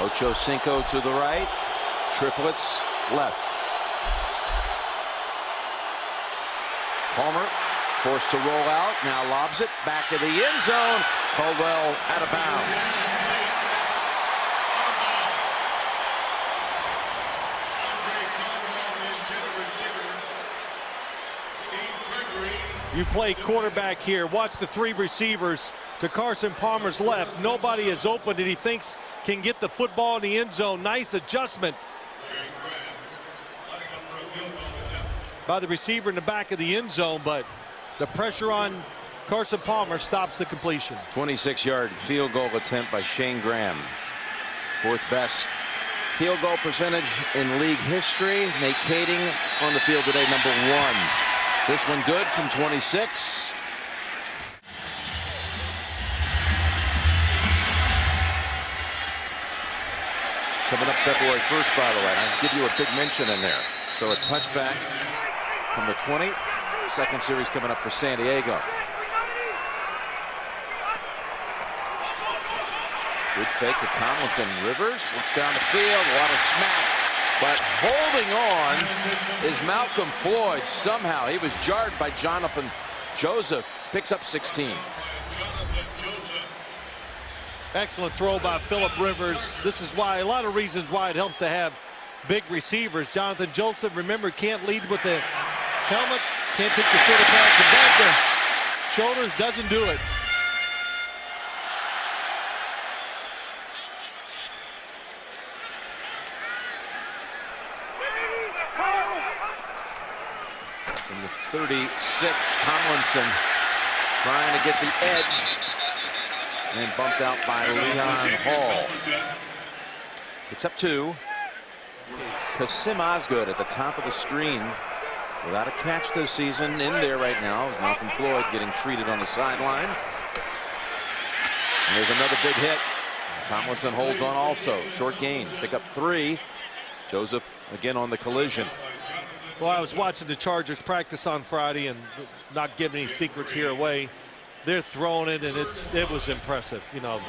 Ocho Cinco to the right. Triplets left. Palmer forced to roll out. Now lobs it back of the end zone. Caldwell out of bounds. You play quarterback here. Watch the three receivers to Carson Palmer's left. Nobody is open that he thinks can get the football in the end zone. Nice adjustment by the receiver in the back of the end zone, but the pressure on Carson Palmer stops the completion. 26-yard field goal attempt by Shane Graham. Fourth best field goal percentage in league history. Nate Kading on the field today, number 1. This one good from 26. Coming up February 1st, by the way. I'll give you a big mention in there. So a touchback from the 20. Second series coming up for San Diego. Good fake to Tomlinson. Rivers looks down the field. What a smack. But holding on is Malcolm Floyd. Somehow he was jarred by Jonathan Joseph. Picks up 16. Excellent throw by Phillip Rivers. This is why, a lot of reasons why it helps to have big receivers. Jonathan Joseph, remember, can't lead with the helmet, can't take the shoulder pads and back the shoulders, doesn't do it. From the 36, Tomlinson trying to get the edge. And bumped out by Leon Hall. Picks up 2. Kasim Osgood at the top of the screen. Without a catch this season. In there right now is Malcolm Floyd getting treated on the sideline. And there's another big hit. Tomlinson holds on also. Short gain. Pick up 3. Joseph again on the collision. Well, I was watching the Chargers practice on Friday, and not giving any secrets here away. They're throwing it, and it was impressive. You know,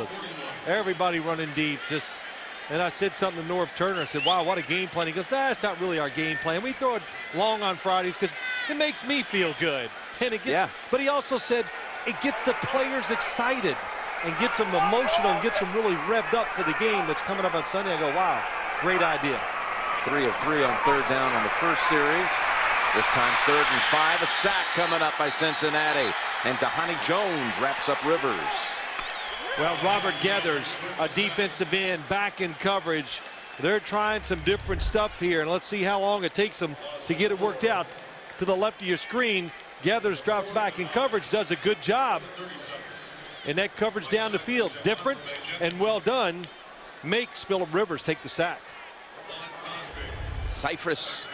everybody running deep. And I said something to Norv Turner. I said, wow, what a game plan. He goes, nah, that's not really our game plan. We throw it long on Fridays because it makes me feel good. And it gets, but he also said it gets the players excited and gets them emotional and gets them really revved up for the game that's coming up on Sunday. I go, wow, great idea. 3 of 3 on third down on the first series. This time 3rd and 5. A sack coming up by Cincinnati. And Dhani Jones wraps up Rivers. Well, Robert Geathers, a defensive end, back in coverage. They're trying some different stuff here, and let's see how long it takes them to get it worked out. To the left of your screen, Geathers drops back in coverage, does a good job. And that coverage down the field, different and well done, makes Phillip Rivers take the sack. Cyphers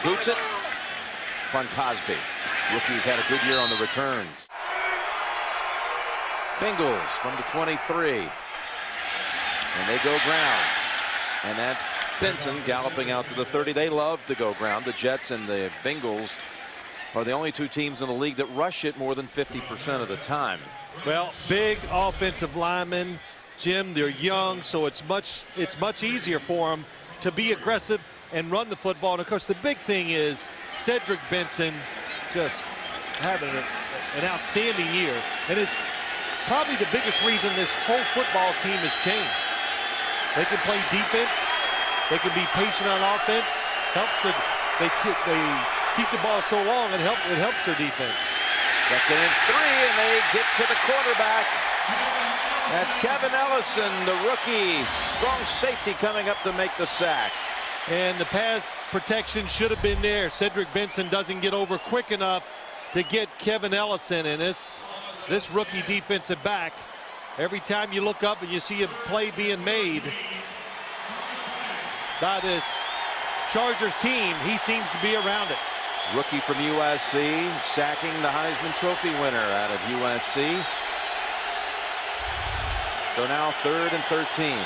boots it. Von Cosby. Rookie's had a good year on the returns. Bengals from the 23. And they go ground. And that's Benson galloping out to the 30. They love to go ground. The Jets and the Bengals are the only 2 teams in the league that rush it more than 50% of the time. Well, big offensive linemen, Jim, they're young, so it's much easier for them to be aggressive and run the football. And of course, the big thing is Cedric Benson just having an outstanding year, and it's probably the biggest reason this whole football team has changed. They can play defense, they can be patient on offense. They keep the ball so long, it helps their defense. 2nd and 3, and they get to the quarterback. That's Kevin Ellison, the rookie, strong safety, coming up to make the sack. And the pass protection should have been there. Cedric Benson doesn't get over quick enough to get Kevin Ellison. And this rookie defensive back, every time you look up and you see a play being made by this Chargers team, he seems to be around it. Rookie from USC, sacking the Heisman Trophy winner out of USC. So now 3rd and 13.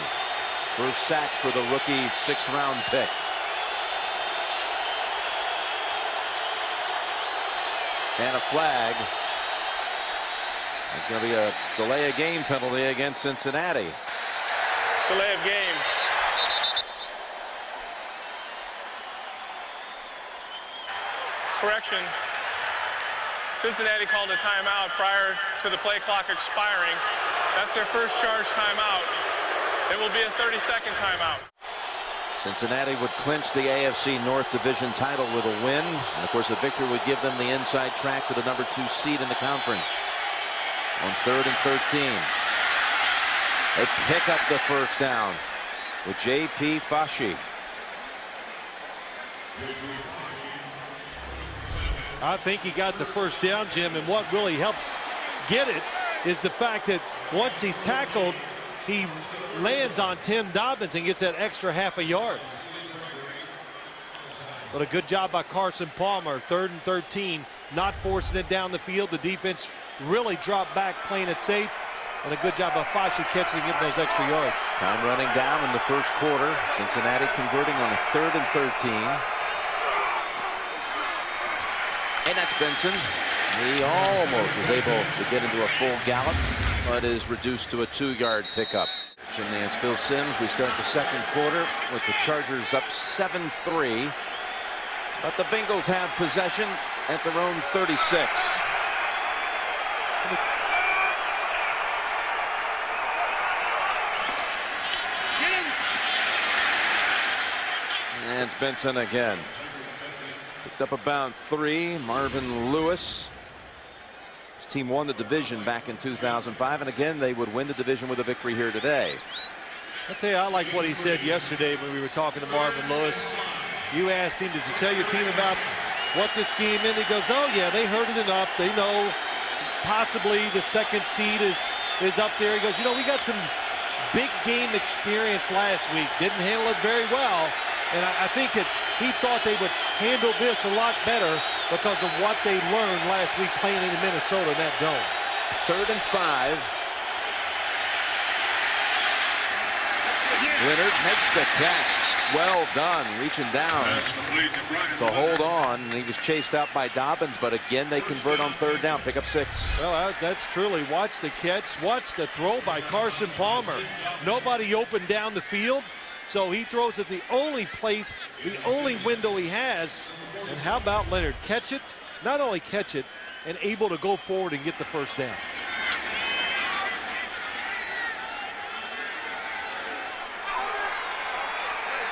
First sack for the rookie 6th-round pick. And a flag. There's going to be a delay of game penalty against Cincinnati. delay of game. Correction. Cincinnati called a timeout prior to the play clock expiring. That's their first charge timeout. It will be a 30-second timeout. Cincinnati would clinch the AFC North Division title with a win. And of course, a victory would give them the inside track to the #2 seed in the conference. On 3rd and 13. They pick up the first down with J.P. Fashi. I think he got the first down, Jim, and what really helps get it is the fact that once he's tackled, he lands on Tim Dobbins and gets that extra half a yard. But a good job by Carson Palmer. 3rd and 13, not forcing it down the field. The defense really dropped back, playing it safe. And a good job by Fashi catching and getting those extra yards. Time running down in the first quarter. Cincinnati converting on a 3rd and 13. And that's Benson. He almost was able to get into a full gallop, but is reduced to a 2-yard pickup. Jim Nance, Phil Simms. We start the second quarter with the Chargers up 7-3. But the Bengals have possession at their own 36. And it's Benson again. Picked up about 3. Marvin Lewis. His team won the division back in 2005, and again they would win the division with a victory here today. I'll tell you, I like what he said yesterday when we were talking to Marvin Lewis. You asked him, did you tell your team about what this game meant? He goes, oh yeah, they heard it enough. They know possibly the second seed is up there. He goes, you know, we got some big game experience last week. Didn't handle it very well. And I think that he thought they would handle this a lot better because of what they learned last week playing in Minnesota in that dome. 3rd and 5. Leonard makes the catch. Well done, reaching down to hold on. And he was chased out by Dobbins, but again they convert on 3rd down, pick up 6. Well, that's truly, watch the catch, watch the throw by Carson Palmer. Nobody opened down the field, so he throws at the only place, the only window he has. And how about Leonard? Catch it, not only catch it, and able to go forward and get the first down.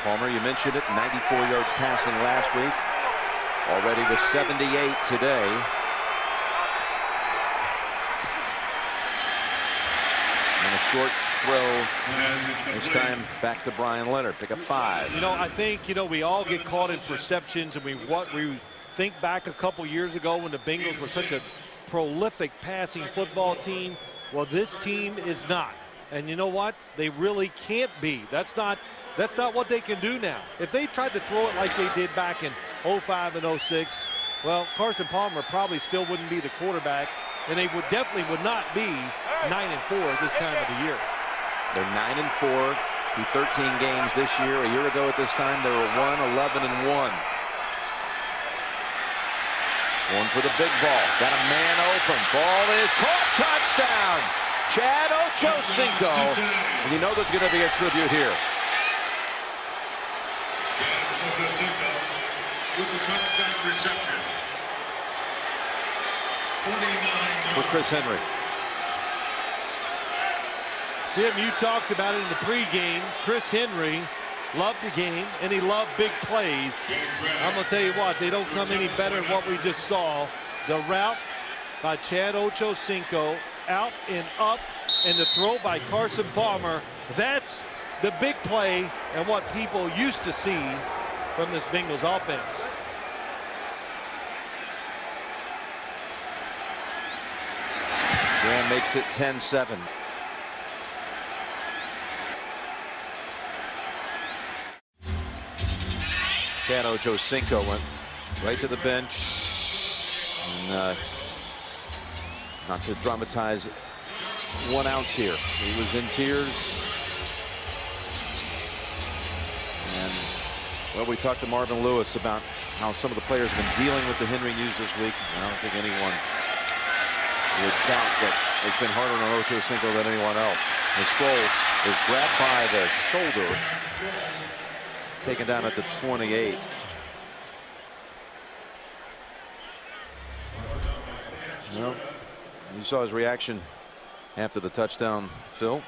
Palmer, you mentioned it, 94 yards passing last week. Already with 78 today. And a short throw this time back to Brian Leonard. Pick up 5. You know, I think, you know, we all get caught in perceptions, and we think back a couple years ago when the Bengals were such a prolific passing football team. Well, this team is not. And you know what? They really can't be. That's not what they can do now. If they tried to throw it like they did back in 05 and 06, well, Carson Palmer probably still wouldn't be the quarterback, and they definitely would not be 9-4 at this time of the year. They're 9-4 through 13 games this year. A year ago at this time, they were 1-11-1. Going for the big ball. Got a man open. Ball is caught. Touchdown. Chad Ochocinco. And you know there's going to be a tribute here. With the touchdown reception. For Chris Henry. Jim, you talked about it in the pregame. Chris Henry loved the game, and he loved big plays. I'm going to tell you what, they don't come any better than what we just saw. The route by Chad Ochocinco, out and up, and the throw by Carson Palmer. That's the big play and what people used to see from this Bengals offense. Graham makes it 10-7. Chad Ochocinco went right to the bench. And, not to dramatize 1 ounce here. He was in tears. And, well, we talked to Marvin Lewis about how some of the players have been dealing with the Henry news this week. I don't think anyone doubt that it's been harder on Ocho Cinco than anyone else. And Sproles is grabbed by the shoulder, taken down at the 28. Well, you saw his reaction after the touchdown, Phil.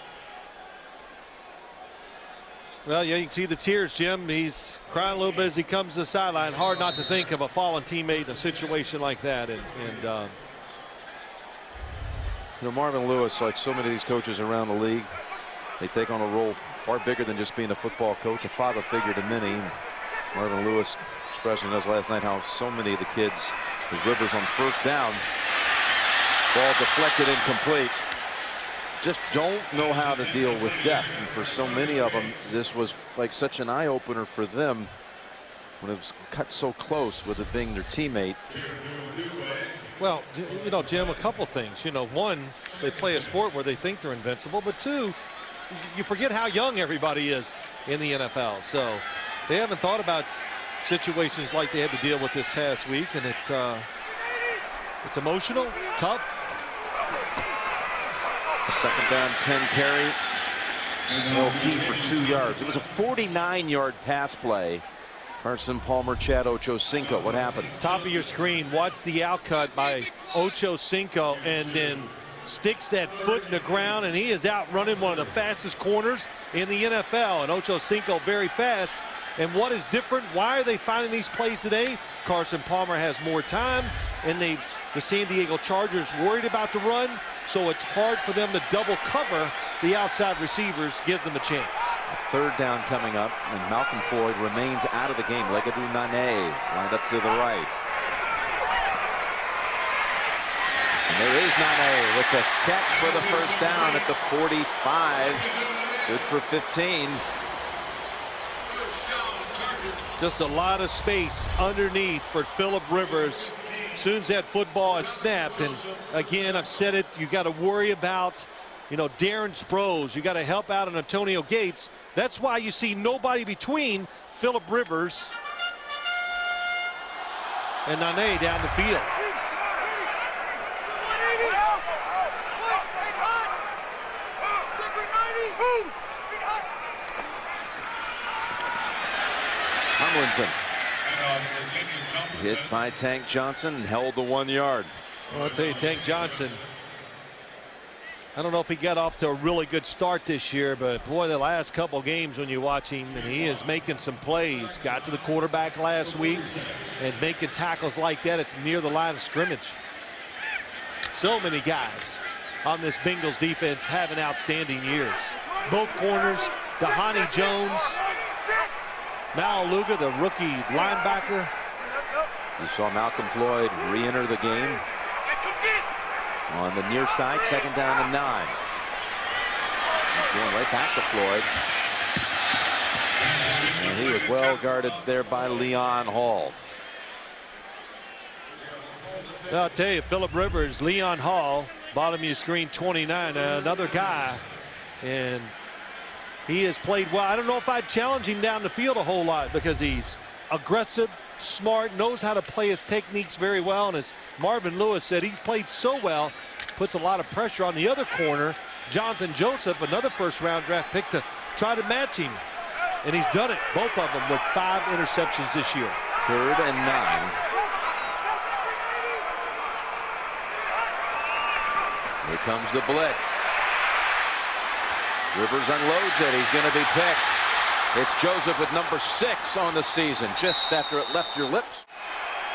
Well, yeah, you can see the tears, Jim. He's crying a little bit as he comes to the sideline. Hard not to think of a fallen teammate in a situation like that. And you know, Marvin Lewis, like so many of these coaches around the league, they take on a role far bigger than just being a football coach, a father figure to many. Marvin Lewis expressing us last night how so many of the kids, as Rivers on first down, ball deflected incomplete, just don't know how to deal with death. And for so many of them, this was like such an eye-opener for them when it was cut so close with it being their teammate. Well, you know, Jim, a couple things. You know, one, they play a sport where they think they're invincible, but two, you forget how young everybody is in the NFL. So they haven't thought about situations like they had to deal with this past week, and it's emotional, tough. A second down, 10 carry. LT for 2 yards. It was a 49-yard pass play. Carson Palmer, Chad Ochocinco. What happened? Top of your screen, watch the outcut by Ochocinco, and then sticks that foot in the ground, and he is out running one of the fastest corners in the NFL. And Ochocinco very fast. And what is different? Why are they finding these plays today? Carson Palmer has more time, and the San Diego Chargers worried about the run, so it's hard for them to double cover the outside receivers, gives them a chance. Third down coming up, and Malcolm Floyd remains out of the game. Legadou Nane lined up to the right. And there is Nane with the catch for the first down at the 45. Good for 15. Just a lot of space underneath for Phillip Rivers. As soon as that football is snapped, and again, I've said it, you got to worry about, you know, Darren Sproles. You got to help out on Antonio Gates. That's why you see nobody between Phillip Rivers and Nane down the field. Tomlinson hit by Tank Johnson and held the 1 yard. Well, I'll tell you, Tank Johnson, I don't know if he got off to a really good start this year, but boy, the last couple games when you watch him, and he is making some plays. Got to the quarterback last week and making tackles like that at near the line of scrimmage. So many guys on this Bengals defense having outstanding years. Both corners, Dahani Jones, Maluga, the rookie linebacker. You saw Malcolm Floyd re-enter the game on the near side, second down and 9. He's going right back to Floyd. And he was well guarded there by Leon Hall. I'll tell you, Phillip Rivers, Leon Hall, bottom of your screen, 29, another guy. And he has played well. I don't know if I'd challenge him down the field a whole lot because he's aggressive, smart, knows how to play his techniques very well. And as Marvin Lewis said, he's played so well, puts a lot of pressure on the other corner, Jonathan Joseph, another first-round draft pick, to try to match him. And he's done it, both of them, with 5 interceptions this year. 3rd and 9. Here comes the blitz. Rivers unloads it. He's going to be picked. It's Joseph with number 6 on the season, just after it left your lips.